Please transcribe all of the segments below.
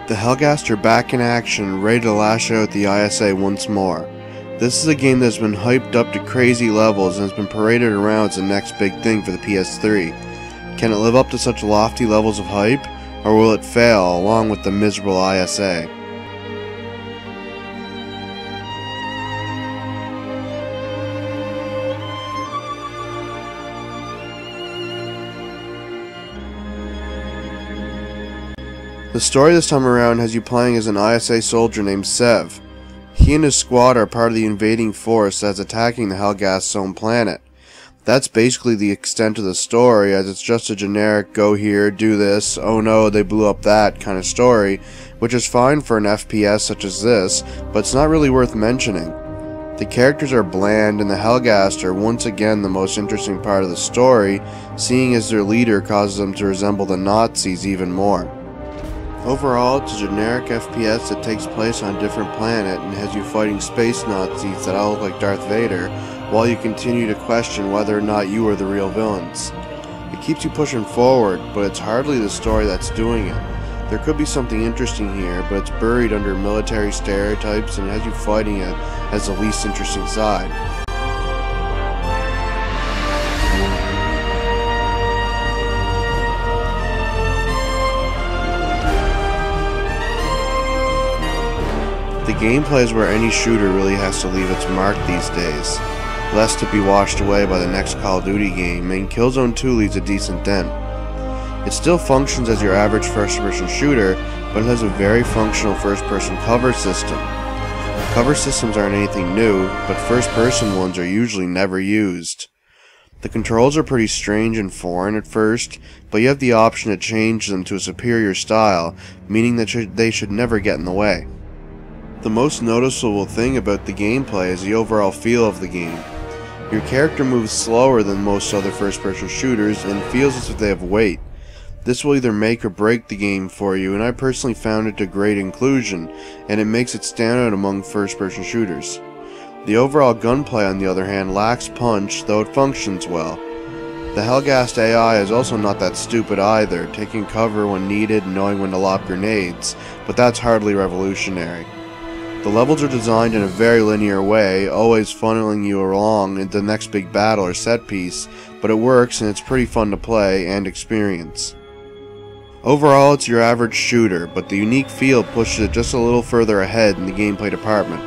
The Helghast are back in action, ready to lash out the ISA once more. This is a game that's been hyped up to crazy levels and has been paraded around as the next big thing for the PS3. Can it live up to such lofty levels of hype, or will it fail along with the miserable ISA? The story this time around has you playing as an ISA soldier named Sev. He and his squad are part of the invading force that's attacking the Helghast's own planet. That's basically the extent of the story, as it's just a generic go here, do this, oh no, they blew up that kind of story, which is fine for an FPS such as this, but it's not really worth mentioning. The characters are bland, and the Helghast are once again the most interesting part of the story, seeing as their leader causes them to resemble the Nazis even more. Overall, it's a generic FPS that takes place on a different planet and has you fighting space Nazis that all look like Darth Vader, while you continue to question whether or not you are the real villains. It keeps you pushing forward, but it's hardly the story that's doing it. There could be something interesting here, but it's buried under military stereotypes and has you fighting it as the least interesting side. The gameplay is where any shooter really has to leave its mark these days, lest it be washed away by the next Call of Duty game, and Killzone 2 leaves a decent dent. It still functions as your average first-person shooter, but it has a very functional first-person cover system. Cover systems aren't anything new, but first-person ones are usually never used. The controls are pretty strange and foreign at first, but you have the option to change them to a superior style, meaning that they should never get in the way. The most noticeable thing about the gameplay is the overall feel of the game. Your character moves slower than most other first-person shooters and feels as if they have weight. This will either make or break the game for you, and I personally found it a great inclusion, and it makes it stand out among first-person shooters. The overall gunplay, on the other hand, lacks punch, though it functions well. The Helghast AI is also not that stupid either, taking cover when needed and knowing when to lob grenades, but that's hardly revolutionary. The levels are designed in a very linear way, always funneling you along into the next big battle or set piece, but it works and it's pretty fun to play and experience. Overall, it's your average shooter, but the unique feel pushes it just a little further ahead in the gameplay department.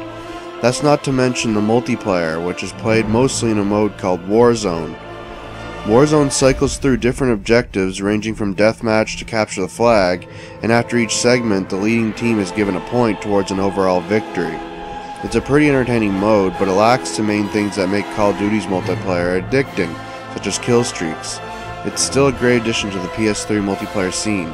That's not to mention the multiplayer, which is played mostly in a mode called Warzone. Warzone cycles through different objectives ranging from deathmatch to capture the flag, and after each segment the leading team is given a point towards an overall victory. It's a pretty entertaining mode, but it lacks the main things that make Call of Duty's multiplayer addicting, such as kill streaks. It's still a great addition to the PS3 multiplayer scene.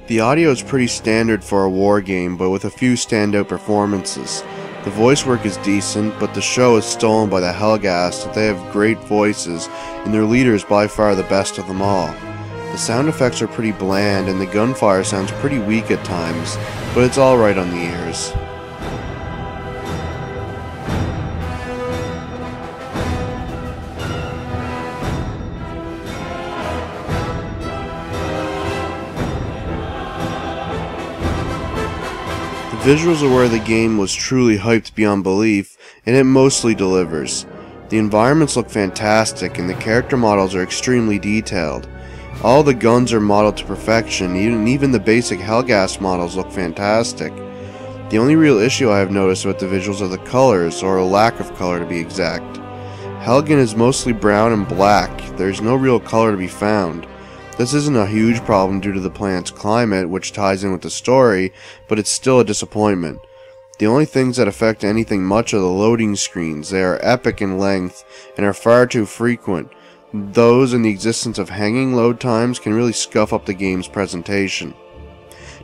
The audio is pretty standard for a war game, but with a few standout performances. The voice work is decent, but the show is stolen by the Helghast, and they have great voices, and their leader is by far the best of them all. The sound effects are pretty bland, and the gunfire sounds pretty weak at times, but it's alright on the ears. The visuals are where the game was truly hyped beyond belief, and it mostly delivers. The environments look fantastic, and the character models are extremely detailed. All the guns are modeled to perfection, and even the basic Helghast models look fantastic. The only real issue I have noticed about the visuals are the colors, or a lack of color to be exact. Helgen is mostly brown and black, there's no real color to be found. This isn't a huge problem due to the planet's climate, which ties in with the story, but it's still a disappointment. The only things that affect anything much are the loading screens. They are epic in length and are far too frequent. Those and the existence of hanging load times can really scuff up the game's presentation.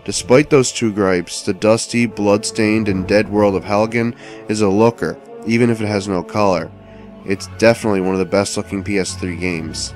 Despite those two gripes, the dusty, bloodstained, and dead world of Helgen is a looker, even if it has no color. It's definitely one of the best looking PS3 games.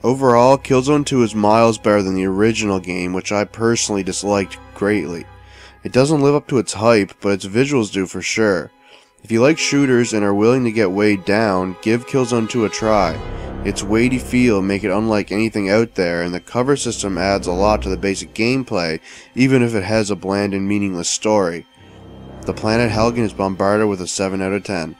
Overall, Killzone 2 is miles better than the original game, which I personally disliked greatly. It doesn't live up to its hype, but its visuals do for sure. If you like shooters and are willing to get weighed down, give Killzone 2 a try. Its weighty feel make it unlike anything out there, and the cover system adds a lot to the basic gameplay, even if it has a bland and meaningless story. The planet Helghast is bombarded with a 7 out of 10.